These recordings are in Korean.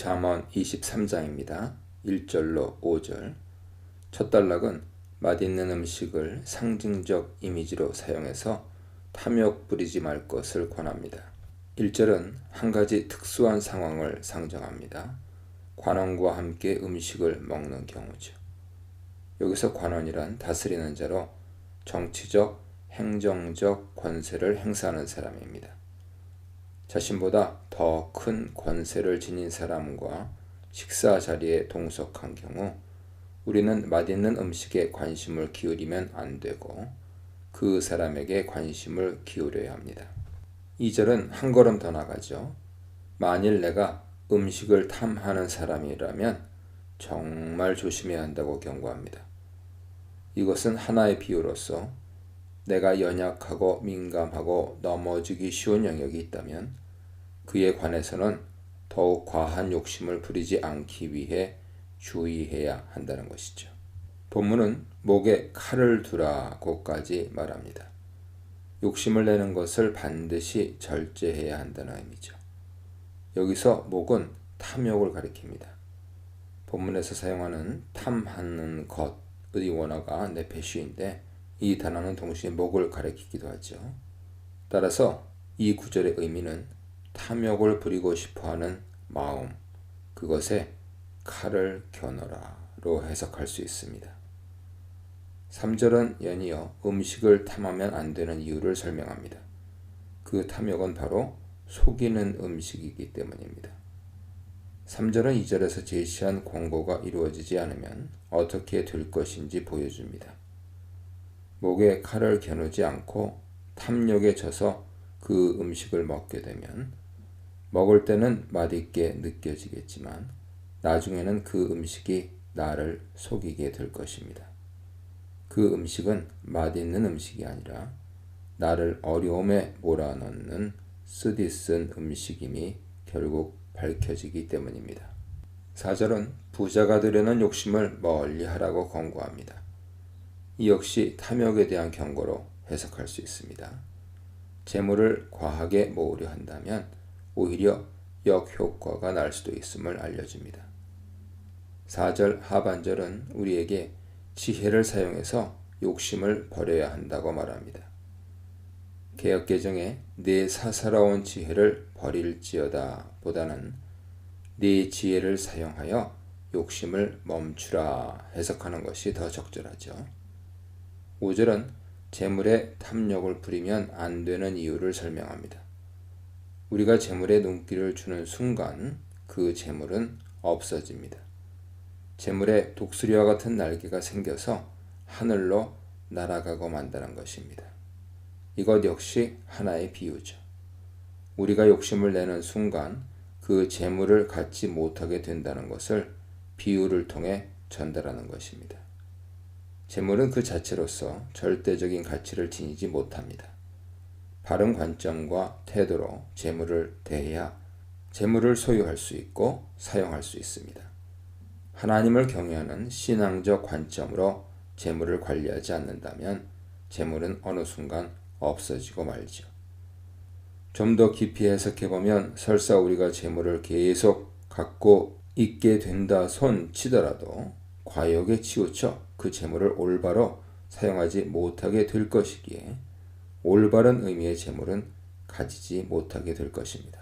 잠언 23장입니다. 1절로 5절. 첫 단락은 맛있는 음식을 상징적 이미지로 사용해서 탐욕 부리지 말 것을 권합니다. 1절은 한 가지 특수한 상황을 상정합니다. 관원과 함께 음식을 먹는 경우죠. 여기서 관원이란 다스리는 자로 정치적, 행정적 권세를 행사하는 사람입니다. 자신보다 더 큰 권세를 지닌 사람과 식사 자리에 동석한 경우 우리는 맛있는 음식에 관심을 기울이면 안 되고 그 사람에게 관심을 기울여야 합니다. 2절은 한 걸음 더 나가죠. 만일 내가 음식을 탐하는 사람이라면 정말 조심해야 한다고 경고합니다. 이것은 하나의 비유로서 내가 연약하고 민감하고 넘어지기 쉬운 영역이 있다면 그에 관해서는 더욱 과한 욕심을 부리지 않기 위해 주의해야 한다는 것이죠. 본문은 목에 칼을 두라고까지 말합니다. 욕심을 내는 것을 반드시 절제해야 한다는 의미죠. 여기서 목은 탐욕을 가리킵니다. 본문에서 사용하는 탐하는 것의 원어가 네페쉬인데 이 단어는 동시에 목을 가리키기도 하죠. 따라서 이 구절의 의미는 탐욕을 부리고 싶어하는 마음, 그것에 칼을 겨누라로 해석할 수 있습니다. 3절은 연이어 음식을 탐하면 안 되는 이유를 설명합니다. 그 탐욕은 바로 속이는 음식이기 때문입니다. 3절은 2절에서 제시한 권고가 이루어지지 않으면 어떻게 될 것인지 보여줍니다. 목에 칼을 겨누지 않고 탐욕에 져서 그 음식을 먹게 되면 먹을 때는 맛있게 느껴지겠지만 나중에는 그 음식이 나를 속이게 될 것입니다. 그 음식은 맛있는 음식이 아니라 나를 어려움에 몰아넣는 쓰디쓴 음식임이 결국 밝혀지기 때문입니다. 4절은 부자가 되려는 욕심을 멀리하라고 권고합니다. 이 역시 탐욕에 대한 경고로 해석할 수 있습니다. 재물을 과하게 모으려 한다면 오히려 역효과가 날 수도 있음을 알려줍니다. 4절 하반절은 우리에게 지혜를 사용해서 욕심을 버려야 한다고 말합니다. 개역개정에 내 사사로운 지혜를 버릴지어다 보다는 내 지혜를 사용하여 욕심을 멈추라 해석하는 것이 더 적절하죠. 5절은 재물에 탐욕을 부리면 안 되는 이유를 설명합니다. 우리가 재물에 눈길을 주는 순간 그 재물은 없어집니다. 재물에 독수리와 같은 날개가 생겨서 하늘로 날아가고 만다는 것입니다. 이것 역시 하나의 비유죠. 우리가 욕심을 내는 순간 그 재물을 갖지 못하게 된다는 것을 비유를 통해 전달하는 것입니다. 재물은 그 자체로서 절대적인 가치를 지니지 못합니다. 바른 관점과 태도로 재물을 대해야 재물을 소유할 수 있고 사용할 수 있습니다. 하나님을 경외하는 신앙적 관점으로 재물을 관리하지 않는다면 재물은 어느 순간 없어지고 말죠. 좀 더 깊이 해석해보면 설사 우리가 재물을 계속 갖고 있게 된다 손 치더라도 과욕에 치우쳐 그 재물을 올바로 사용하지 못하게 될 것이기에 올바른 의미의 재물은 가지지 못하게 될 것입니다.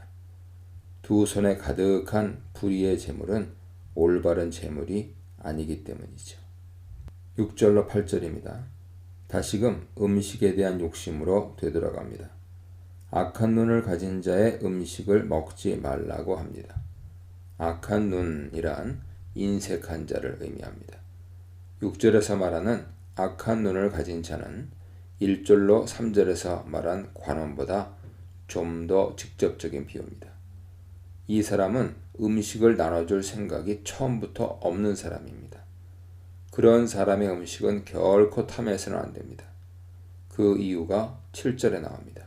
두 손에 가득한 불의의 재물은 올바른 재물이 아니기 때문이죠. 6절로 8절입니다. 다시금 음식에 대한 욕심으로 되돌아갑니다. 악한 눈을 가진 자의 음식을 먹지 말라고 합니다. 악한 눈이란 인색한 자를 의미합니다. 6절에서 말하는 악한 눈을 가진 자는 1절로 3절에서 말한 관원보다 좀 더 직접적인 비유입니다. 이 사람은 음식을 나눠줄 생각이 처음부터 없는 사람입니다. 그런 사람의 음식은 결코 탐해서는 안 됩니다. 그 이유가 7절에 나옵니다.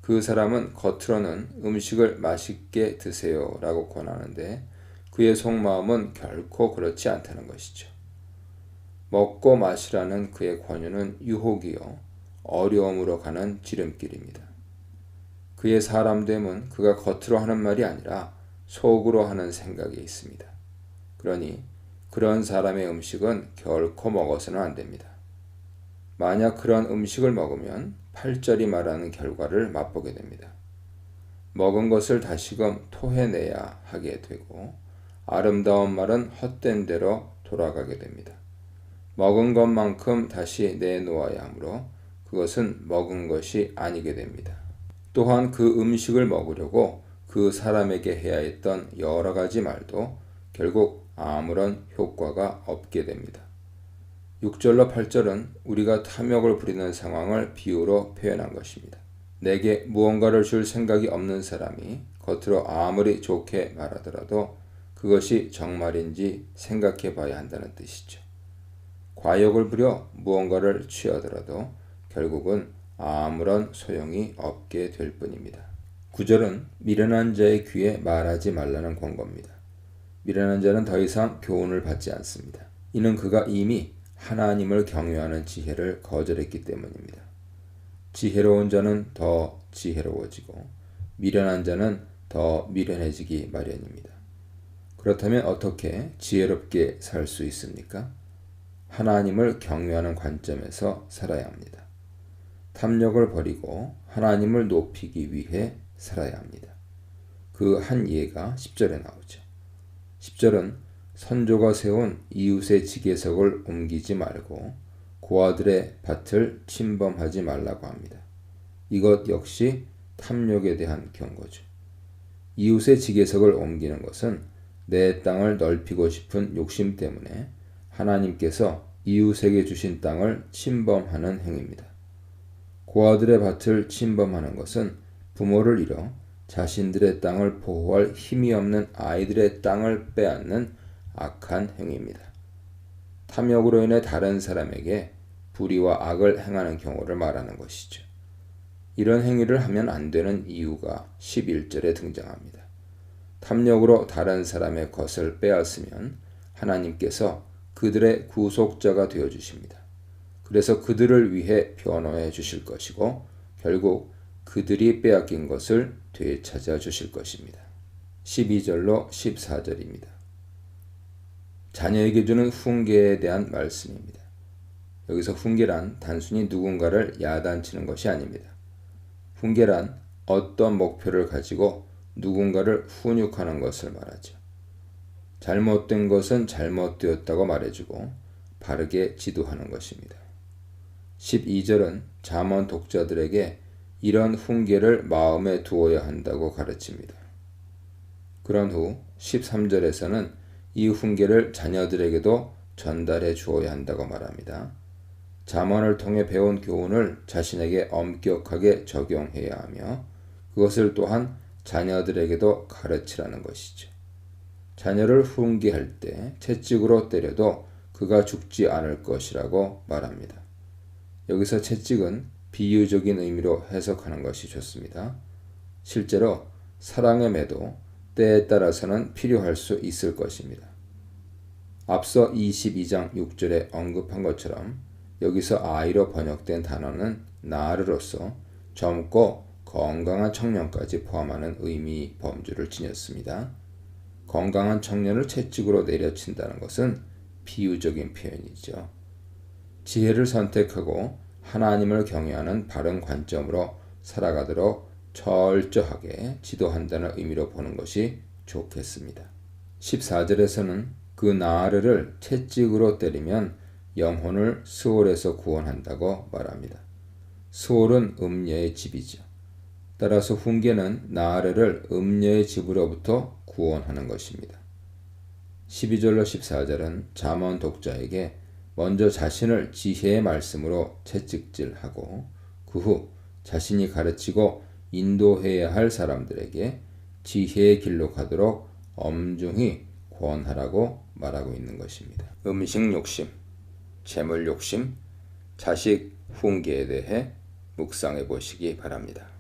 그 사람은 겉으로는 음식을 맛있게 드세요 라고 권하는데 그의 속마음은 결코 그렇지 않다는 것이죠. 먹고 마시라는 그의 권유는 유혹이요 어려움으로 가는 지름길입니다. 그의 사람됨은 그가 겉으로 하는 말이 아니라 속으로 하는 생각이 있습니다. 그러니 그런 사람의 음식은 결코 먹어서는 안 됩니다. 만약 그런 음식을 먹으면 8절이 말하는 결과를 맛보게 됩니다. 먹은 것을 다시금 토해내야 하게 되고 아름다운 말은 헛된 대로 돌아가게 됩니다. 먹은 것만큼 다시 내놓아야 하므로 그것은 먹은 것이 아니게 됩니다. 또한 그 음식을 먹으려고 그 사람에게 해야 했던 여러 가지 말도 결국 아무런 효과가 없게 됩니다. 6절로 8절은 우리가 탐욕을 부리는 상황을 비유로 표현한 것입니다. 내게 무언가를 줄 생각이 없는 사람이 겉으로 아무리 좋게 말하더라도 그것이 정말인지 생각해 봐야 한다는 뜻이죠. 과욕을 부려 무언가를 취하더라도 결국은 아무런 소용이 없게 될 뿐입니다. 9절은 미련한 자의 귀에 말하지 말라는 권고입니다. 미련한 자는 더 이상 교훈을 받지 않습니다. 이는 그가 이미 하나님을 경외하는 지혜를 거절했기 때문입니다. 지혜로운 자는 더 지혜로워지고 미련한 자는 더 미련해지기 마련입니다. 그렇다면 어떻게 지혜롭게 살 수 있습니까? 하나님을 경외하는 관점에서 살아야 합니다. 탐욕을 버리고 하나님을 높이기 위해 살아야 합니다. 그 한 예가 10절에 나오죠. 10절은 선조가 세운 이웃의 지게석을 옮기지 말고 고아들의 밭을 침범하지 말라고 합니다. 이것 역시 탐욕에 대한 경고죠. 이웃의 지게석을 옮기는 것은 내 땅을 넓히고 싶은 욕심 때문에 하나님께서 이웃에게 주신 땅을 침범하는 행위입니다. 고아들의 밭을 침범하는 것은 부모를 잃어 자신들의 땅을 보호할 힘이 없는 아이들의 땅을 빼앗는 악한 행위입니다. 탐욕으로 인해 다른 사람에게 불의와 악을 행하는 경우를 말하는 것이죠. 이런 행위를 하면 안 되는 이유가 11절에 등장합니다. 탐욕으로 다른 사람의 것을 빼앗으면 하나님께서 그들의 구속자가 되어 주십니다. 그래서 그들을 위해 변호해 주실 것이고 결국 그들이 빼앗긴 것을 되찾아 주실 것입니다. 12절로 14절입니다. 자녀에게 주는 훈계에 대한 말씀입니다. 여기서 훈계란 단순히 누군가를 야단치는 것이 아닙니다. 훈계란 어떤 목표를 가지고 누군가를 훈육하는 것을 말하죠. 잘못된 것은 잘못되었다고 말해주고 바르게 지도하는 것입니다. 12절은 잠언 독자들에게 이런 훈계를 마음에 두어야 한다고 가르칩니다. 그런 후 13절에서는 이 훈계를 자녀들에게도 전달해 주어야 한다고 말합니다. 잠언을 통해 배운 교훈을 자신에게 엄격하게 적용해야 하며 그것을 또한 자녀들에게도 가르치라는 것이죠. 자녀를 훈계할 때 채찍으로 때려도 그가 죽지 않을 것이라고 말합니다. 여기서 채찍은 비유적인 의미로 해석하는 것이 좋습니다. 실제로 사랑의 매도 때에 따라서는 필요할 수 있을 것입니다. 앞서 22장 6절에 언급한 것처럼 여기서 아이로 번역된 단어는 나르로서 젊고 건강한 청년까지 포함하는 의미 범주를 지녔습니다. 건강한 청년을 채찍으로 내려친다는 것은 비유적인 표현이죠. 지혜를 선택하고 하나님을 경외하는 바른 관점으로 살아가도록 철저하게 지도한다는 의미로 보는 것이 좋겠습니다. 14절에서는 그 나르를 채찍으로 때리면 영혼을 스올에서 구원한다고 말합니다. 스올은 음녀의 집이죠. 따라서 훈계는 나르를 음녀의 집으로부터 구원하는 것입니다. 12절로 14절은 잠언 독자에게 먼저 자신을 지혜의 말씀으로 채찍질하고 그 후 자신이 가르치고 인도해야 할 사람들에게 지혜의 길로 가도록 엄중히 권하라고 말하고 있는 것입니다. 음식 욕심, 재물 욕심, 자식 훈계에 대해 묵상해 보시기 바랍니다.